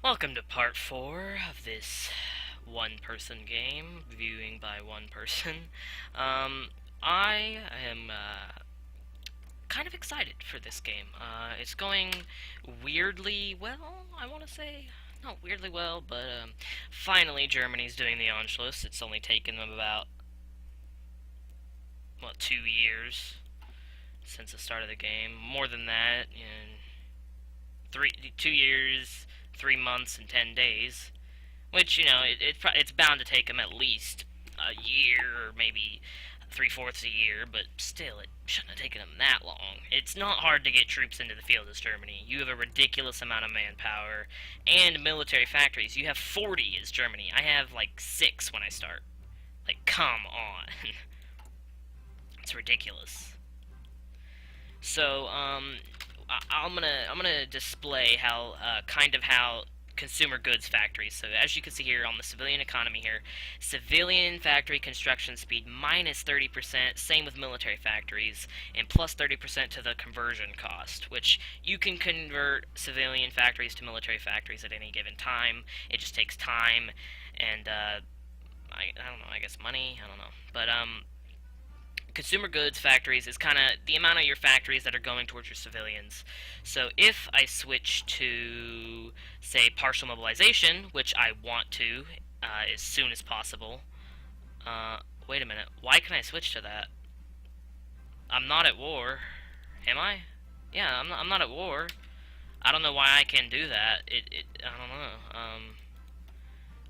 Welcome to part 4 of this one-person game, viewing by one person. I am kind of excited for this game. It's going weirdly well, I want to say. Not weirdly well, but finally Germany's doing the Anschluss. It's only taken them about, 2 years since the start of the game. More than that, 2 years, 3 months, and 10 days. Which, it's bound to take them at least a year, or maybe three-fourths a year, but still, it shouldn't have taken them that long. It's not hard to get troops into the field as Germany. You have a ridiculous amount of manpower and military factories. You have 40 as Germany. I have, like, 6 when I start. Like, come on. It's ridiculous. So, I'm gonna display how consumer goods factories. So as you can see here on the civilian economy here, civilian factory construction speed minus 30%, same with military factories, and plus 30% to the conversion cost, which you can convert civilian factories to military factories at any given time. It just takes time and, I don't know, I guess money, I don't know. But, consumer goods factories is kind of the amount of your factories that are going towards your civilians. So if I switch to, say, partial mobilization, which I want to as soon as possible. Wait a minute. Why can I switch to that? I'm not at war. Am I? Yeah, I'm not at war. I don't know why I can do that. I don't know.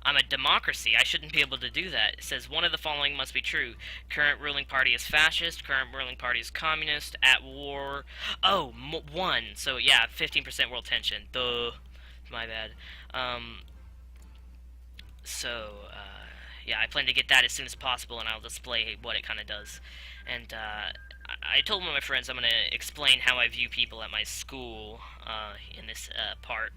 I'm a democracy. I shouldn't be able to do that. It says one of the following must be true. Current ruling party is fascist. Current ruling party is communist. At war. Oh, one. So yeah, 15% world tension. Duh. My bad. Yeah, I plan to get that as soon as possible, and I'll display what it kind of does. And I told one of my friends I'm going to explain how I view people at my school in this part.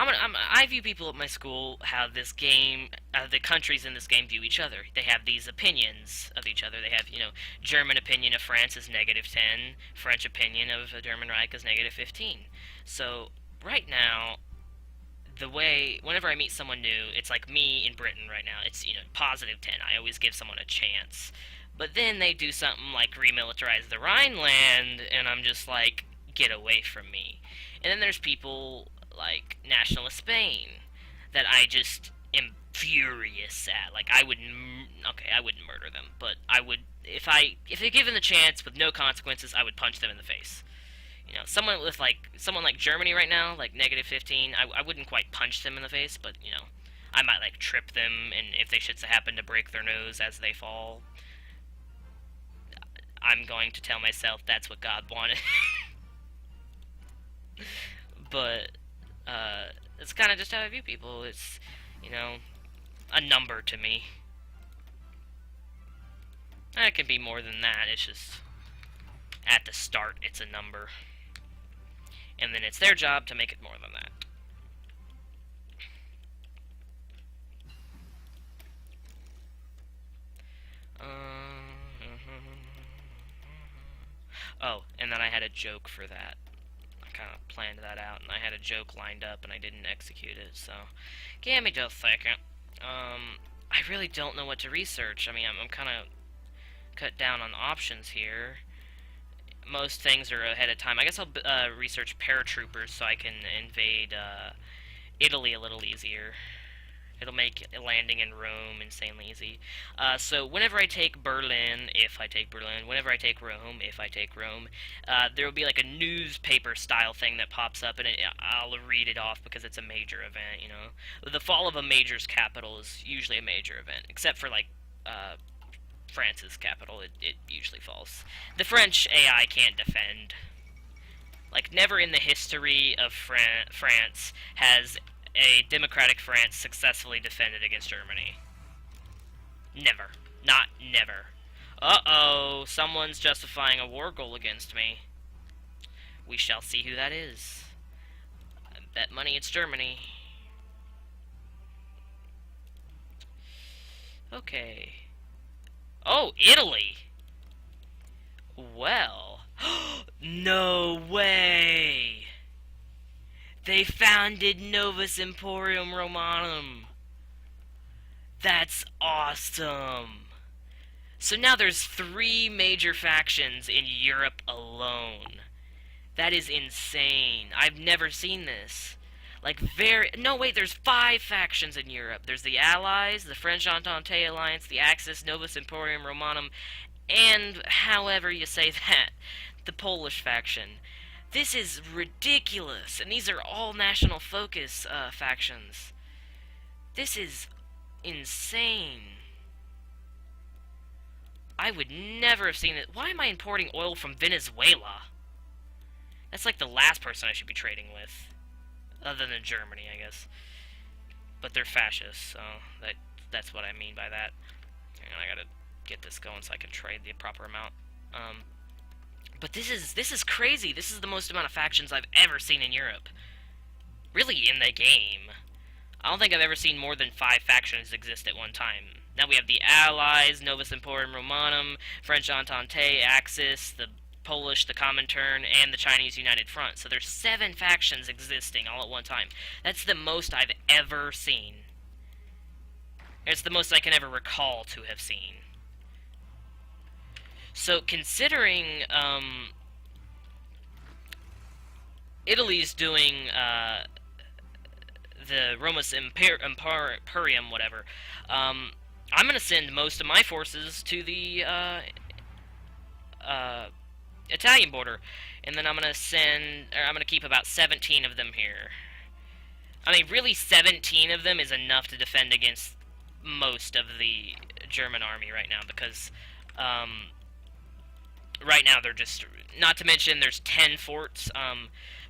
I view people at my school how this game, the countries in this game view each other. They have these opinions of each other. They have, German opinion of France is -10, French opinion of the German Reich is -15. So, right now, whenever I meet someone new, it's like me in Britain right now. It's, +10. I always give someone a chance. But then they do something like remilitarize the Rhineland, and I'm just like, get away from me. And then there's people like nationalist Spain that I just am furious at. Like I wouldn't murder them, but I would if they're given the chance with no consequences, I would punch them in the face. Someone like Germany right now, like -15, I wouldn't quite punch them in the face, but I might like trip them, and if they should happen to break their nose as they fall, I'm going to tell myself that's what God wanted. But it's kind of just how I view people. It's, a number to me. It can be more than that. It's just, at the start, it's a number. And then it's their job to make it more than that. Oh, and then I had a joke for that. Kind of planned that out, and I had a joke lined up, and I didn't execute it, so give me just a second. I really don't know what to research. I mean, I'm kind of cut down on options here. Most things are ahead of time. I guess I'll research paratroopers so I can invade Italy a little easier. It'll make landing in Rome insanely easy. So whenever I take Berlin, if I take Berlin, whenever I take Rome, if I take Rome, there will be like a newspaper style thing that pops up, and I'll read it off because it's a major event, The fall of a major's capital is usually a major event, except for like France's capital, it usually falls. The French AI can't defend. Like, never in the history of France has a democratic France successfully defended against Germany. Never. Not never. Uh-oh, someone's justifying a war goal against me. We shall see who that is. I bet money it's Germany. Okay. Oh, Italy! Well. No way! They founded Novus Emporium Romanum. That's awesome. So now there's 3 major factions in Europe alone. That is insane. I've never seen this. Like, no, wait, there's 5 factions in Europe. There's the Allies, the French Entente Alliance, the Axis, Novus Emporium Romanum, and however you say that, the Polish faction. This is ridiculous, and these are all national focus factions. This is insane. I would never have seen it. Why am I importing oil from Venezuela? That's like the last person I should be trading with. Other than Germany, I guess. But they're fascists, so that's what I mean by that. And I gotta get this going so I can trade the proper amount. But this is crazy. This is the most amount of factions I've ever seen in Europe. Really, in the game. I don't think I've ever seen more than 5 factions exist at one time. Now we have the Allies, Novus Emporium Romanum, French Entente, Axis, the Polish, the Comintern, and the Chinese United Front. So there's 7 factions existing all at one time. That's the most I've ever seen. It's the most I can ever recall to have seen. So considering Italy's doing the Romus Imperium, whatever, I'm going to send most of my forces to the Italian border, and then I'm going to keep about 17 of them here. I mean, really 17 of them is enough to defend against most of the German army right now, because right now they're just, not to mention there's 10 forts.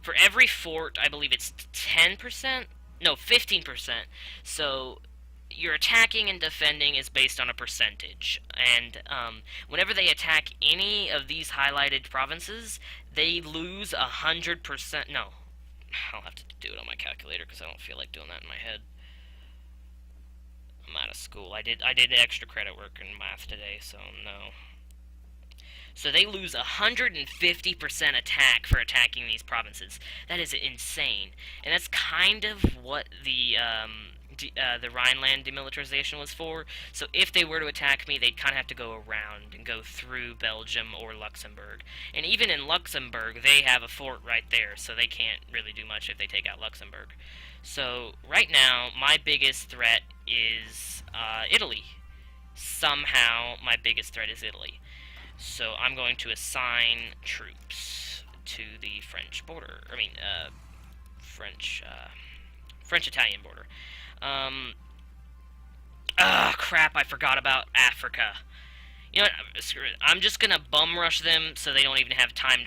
For every fort, I believe it's 10%? No, 15%. So your attacking and defending is based on a percentage, and whenever they attack any of these highlighted provinces, they lose 100%. No, I'll have to do it on my calculator because I don't feel like doing that in my head. I'm out of school. I did extra credit work in math today, so no. So they lose 150% attack for attacking these provinces. That is insane, and that's kind of what the Rhineland demilitarization was for. So if they were to attack me, they'd kind of have to go around and go through Belgium or Luxembourg. And even in Luxembourg, they have a fort right there, so they can't really do much if they take out Luxembourg. So right now, my biggest threat is Italy. Somehow, my biggest threat is Italy. So I'm going to assign troops to the French border. I mean, French-Italian border. Crap, I forgot about Africa. You know what, screw it. I'm just gonna bum rush them so they don't even have time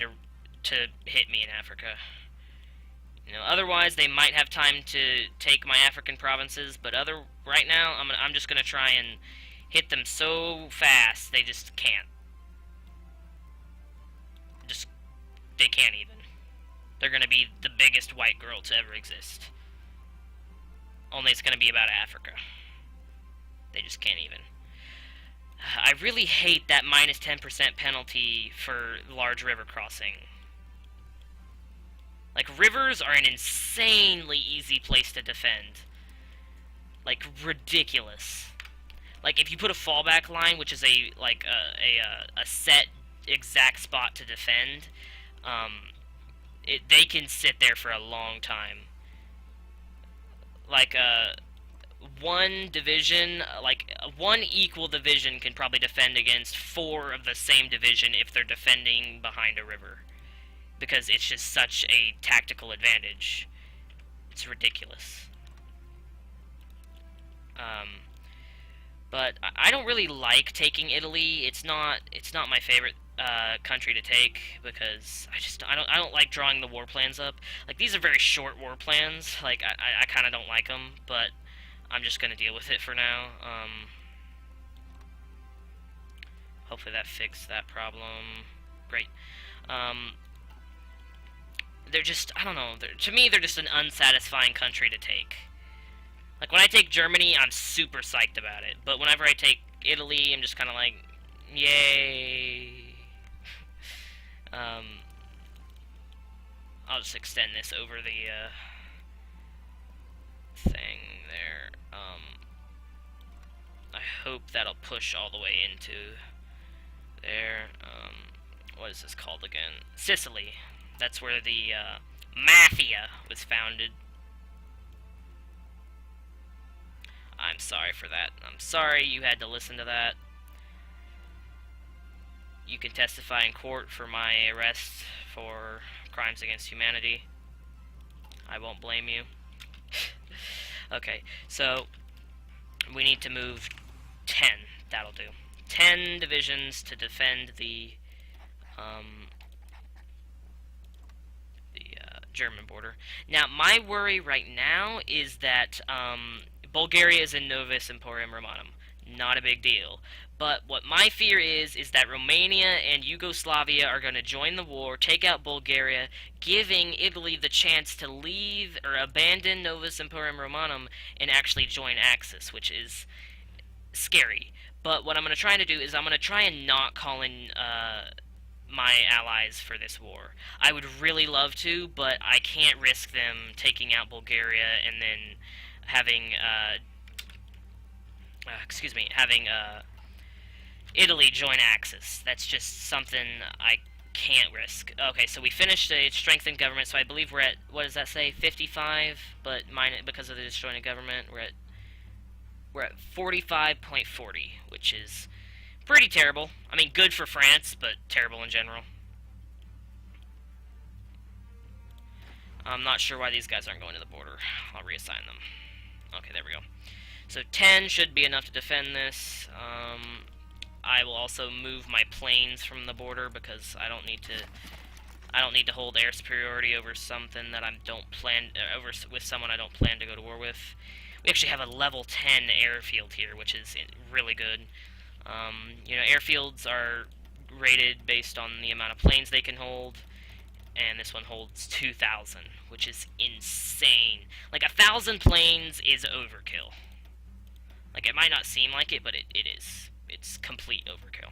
to hit me in Africa. You know, otherwise they might have time to take my African provinces, but right now I'm just gonna try and hit them so fast they just can't. They can't even. They're gonna be the biggest white girl to ever exist. Only it's gonna be about Africa. They just can't even. I really hate that minus 10% penalty for large river crossing. Like, rivers are an insanely easy place to defend. Like, ridiculous. Like, if you put a fallback line, which is a set exact spot to defend, they can sit there for a long time. Like, one division, like, one equal division can probably defend against 4 of the same division if they're defending behind a river. Because it's just such a tactical advantage. It's ridiculous. But I don't really like taking Italy. It's not my favorite country to take, because I don't like drawing the war plans up. Like, these are very short war plans. Like, I kind of don't like them, but I'm just gonna deal with it for now. Hopefully that fixed that problem. Great. They're just, I don't know, to me they're just an unsatisfying country to take. Like, when I take Germany, I'm super psyched about it, but whenever I take Italy, I'm just kind of like, yay. I'll just extend this over the hope that'll push all the way into there. What is this called again? Sicily. That's where the mafia was founded. I'm sorry for that. I'm sorry you had to listen to that. You can testify in court for my arrest for crimes against humanity. I won't blame you. Okay, so we need to move 10. That'll do. 10 divisions to defend the German border. Now, my worry right now is that Bulgaria is in Novus Emporium Romanum. Not a big deal. But what my fear is that Romania and Yugoslavia are going to join the war, take out Bulgaria, giving Italy the chance to leave or abandon Novus Emporium Romanum and actually join Axis, which is scary. But what I'm going to try to do is I'm going to try and not call in my allies for this war. I would really love to, but I can't risk them taking out Bulgaria and then having Italy join Axis. That's just something I can't risk. Okay, so we finished a strengthened government, so I believe we're at, what does that say, 55, but because of the disjointed government, we're at 45.40, which is pretty terrible. I mean, good for France, but terrible in general. I'm not sure why these guys aren't going to the border. I'll reassign them. Okay, there we go. So 10 should be enough to defend this. I will also move my planes from the border because I don't need to hold air superiority over something that with someone I don't plan to go to war with. We actually have a level 10 airfield here, which is really good. You know, airfields are rated based on the amount of planes they can hold, and this one holds 2,000, which is insane. Like, 1,000 planes is overkill. Like, it might not seem like it, but it is. It's complete overkill.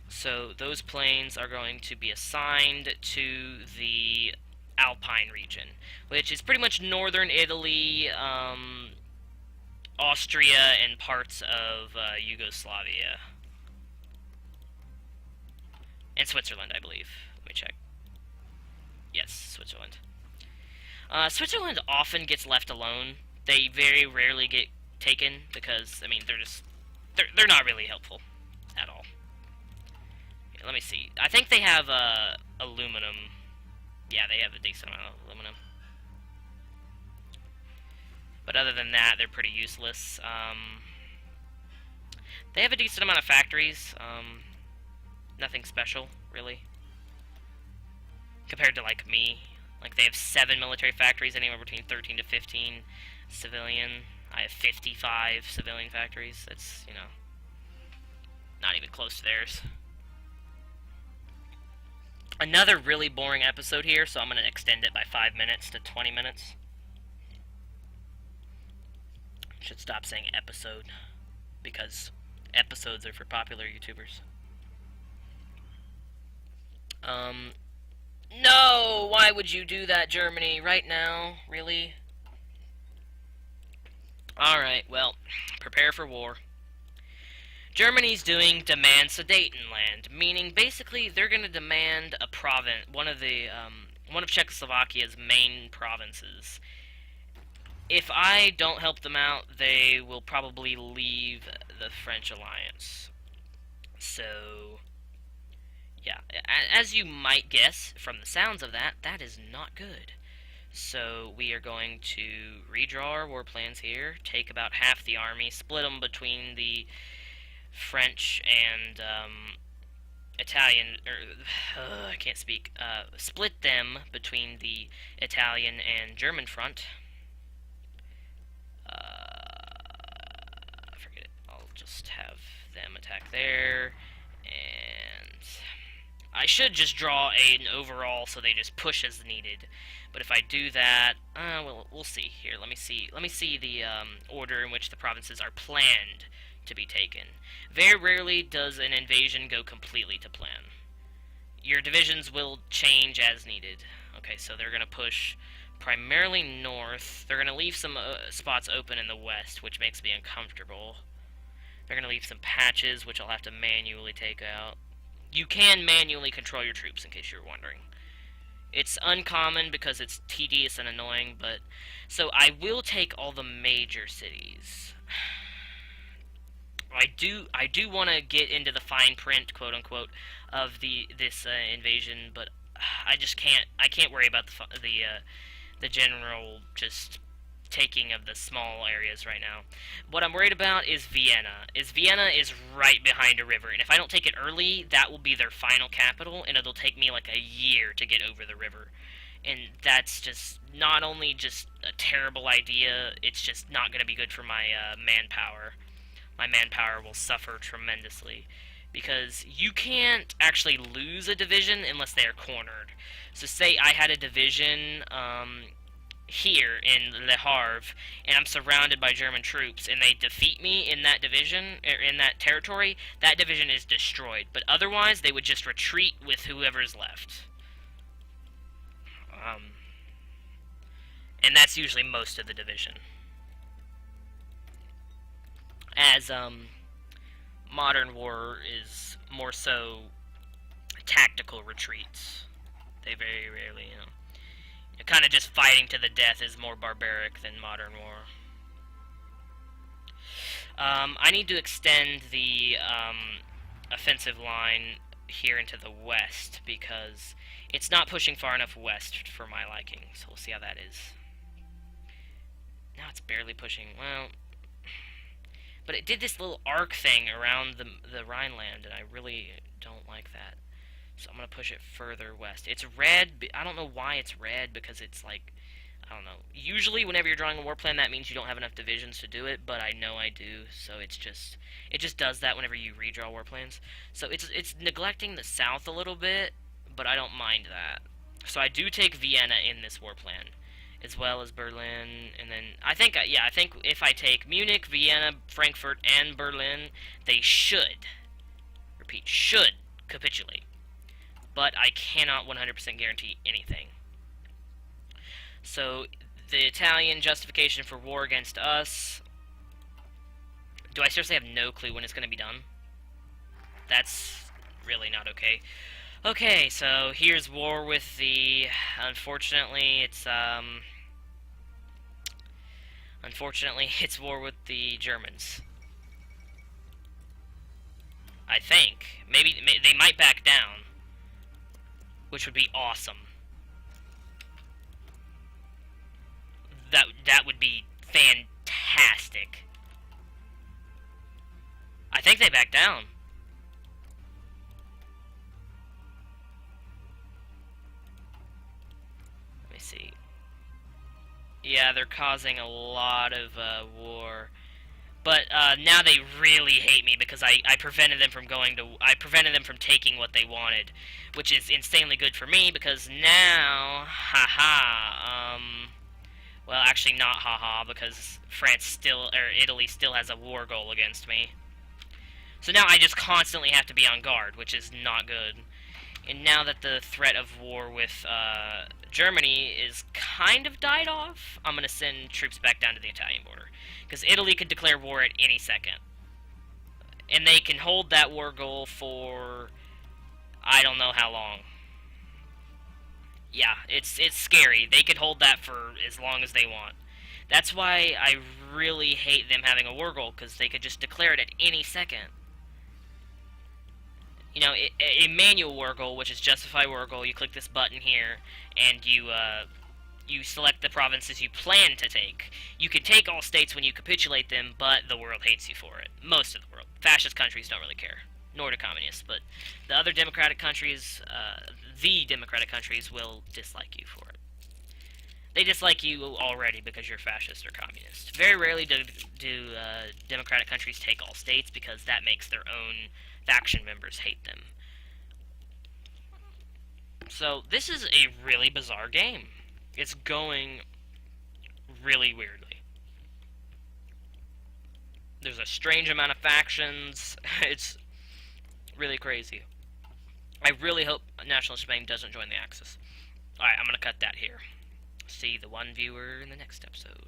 So those planes are going to be assigned to the Alpine region, which is pretty much northern Italy, Austria, and parts of Yugoslavia. And Switzerland, I believe. Let me check. Yes, Switzerland. Switzerland often gets left alone. They very rarely get taken because, I mean, they're not really helpful at all. Okay, let me see. I think they have aluminum. Yeah, they have a decent amount of aluminum. But other than that, they're pretty useless. They have a decent amount of factories. Nothing special, really. Compared to, like, me. Like, they have 7 military factories, anywhere between 13 to 15 civilian. I have 55 civilian factories. That's, you know, not even close to theirs. Another really boring episode here, so I'm going to extend it by 5 minutes to 20 minutes. Should stop saying episode, because episodes are for popular YouTubers. No! Why would you do that, Germany? Right now? Really? Alright, well, prepare for war. Germany's doing demand Sudetenland, meaning basically they're going to demand a province, one of Czechoslovakia's main provinces. If I don't help them out, they will probably leave the French alliance. So, yeah, as you might guess from the sounds of that, that is not good. So we are going to redraw our war plans here, take about half the army, split them between the French and Italian, I can't speak, split them between the Italian and German front. Forget it, I'll just have them attack there, and I should just draw an overall so they just push as needed. But if I do that, well, we'll see. Here, let me see the order in which the provinces are planned to be taken. Very rarely does an invasion go completely to plan. Your divisions will change as needed. Okay, so they're going to push primarily north. They're going to leave some spots open in the west, which makes me uncomfortable. They're going to leave some patches, which I'll have to manually take out. You can manually control your troops, in case you're wondering. It's uncommon because it's tedious and annoying, but... So I will take all the major cities. I do want to get into the fine print, quote unquote, of this invasion, but I just can't. I can't worry about the general just taking of the small areas right now. What I'm worried about is Vienna. Vienna is right behind a river, and if I don't take it early, that will be their final capital, and it'll take me like a year to get over the river. And that's just not only just a terrible idea, it's just not going to be good for my manpower. My manpower will suffer tremendously, because you can't actually lose a division unless they are cornered. So say I had a division here in Le Havre, and I'm surrounded by German troops, and they defeat me in that division, or in that territory, that division is destroyed. But otherwise, they would just retreat with whoever's left. And that's usually most of the division. As modern war is more so tactical retreats. They very rarely, kind of just fighting to the death is more barbaric than modern war. I need to extend the offensive line here into the west because it's not pushing far enough west for my liking. So we'll see how that is. Now it's barely pushing. Well, but it did this little arc thing around the Rhineland, and I really don't like that. So I'm going to push it further west. It's red. I don't know why it's red, because it's like, I don't know. Usually whenever you're drawing a war plan, that means you don't have enough divisions to do it, but I know I do, so it just does that whenever you redraw war plans. So it's neglecting the south a little bit, but I don't mind that. So I do take Vienna in this war plan, as well as Berlin, and then I think if I take Munich, Vienna, Frankfurt, and Berlin, they should, repeat, should capitulate. But I cannot 100% guarantee anything. So the Italian justification for war against us, do I seriously have no clue when it's going to be done? That's really not okay. Okay, so here's war with the, unfortunately it's war with the Germans. I think. Maybe they might back down, which would be awesome. That would be fantastic. I think they backed down. Let me see. Yeah, they're causing a lot of war. But now they really hate me because I prevented them from taking what they wanted, which is insanely good for me because now, well, actually not because Italy still has a war goal against me. So now I just constantly have to be on guard, which is not good. And now that the threat of war with Germany is kind of died off, I'm going to send troops back down to the Italian border. Because Italy could declare war at any second. And they can hold that war goal for I don't know how long. Yeah, it's scary. They could hold that for as long as they want. That's why I really hate them having a war goal, because they could just declare it at any second. You know, a manual war goal, which is justify war goal, you click this button here, and you select the provinces you plan to take. You can take all states when you capitulate them, but the world hates you for it. Most of the world. Fascist countries don't really care. Nor do communists, but the other democratic countries, will dislike you for it. They dislike you already because you're fascist or communist. Very rarely do democratic countries take all states, because that makes their own faction members hate them. So this is a really bizarre game. It's going really weirdly. There's a strange amount of factions. It's really crazy. I really hope National Spain doesn't join the Axis. Alright, I'm going to cut that here. see the one viewer in the next episode.